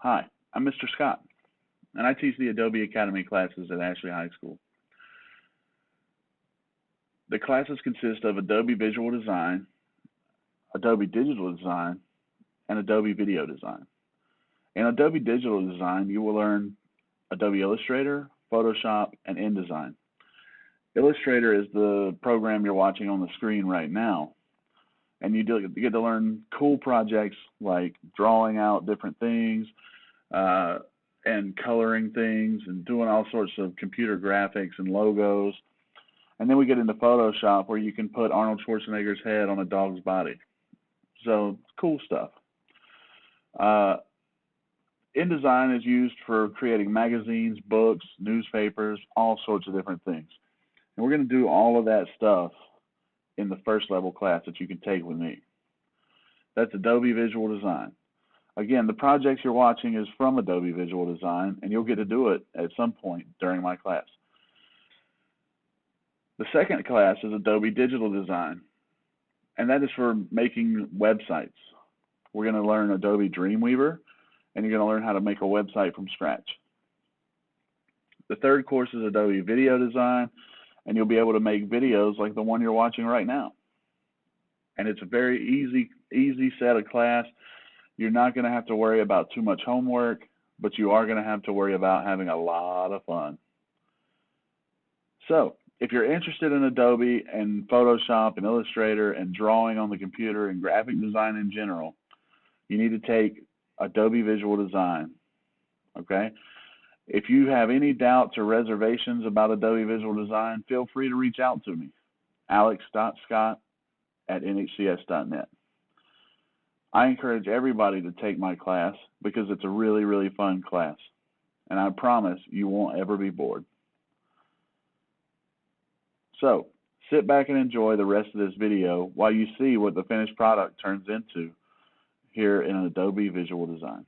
Hi, I'm Mr. Scott, and I teach the Adobe Academy classes at Ashley High School. The classes consist of Adobe Visual Design, Adobe Digital Design, and Adobe Video Design. In Adobe Digital Design, you will learn Adobe Illustrator, Photoshop, and InDesign. Illustrator is the program you're watching on the screen right now, and you get to learn cool projects like drawing out different things, uh, and coloring things and doing all sorts of computer graphics and logos. And then we get into Photoshop where you can put Arnold Schwarzenegger's head on a dog's body. So cool stuff. Uh, InDesign is used for creating magazines, books, newspapers, all sorts of different things. And we're going to do all of that stuff in the first level class that you can take with me. That's Adobe Visual Design. Again, the projects you're watching is from Adobe Visual Design, and you'll get to do it at some point during my class. The second class is Adobe Digital Design, and that is for making websites. We're going to learn Adobe Dreamweaver, and you're going to learn how to make a website from scratch. The third course is Adobe Video Design, and you'll be able to make videos like the one you're watching right now. And it's a very easy set of class. You're not going to have to worry about too much homework, but you are going to have to worry about having a lot of fun. So, if you're interested in Adobe and Photoshop and Illustrator and drawing on the computer and graphic design in general, you need to take Adobe Visual Design, okay? If you have any doubts or reservations about Adobe Visual Design, feel free to reach out to me, alex.scott@nhcs.net. I encourage everybody to take my class because it's a really, really fun class, and I promise you won't ever be bored. So, sit back and enjoy the rest of this video while you see what the finished product turns into here in Adobe Visual Design.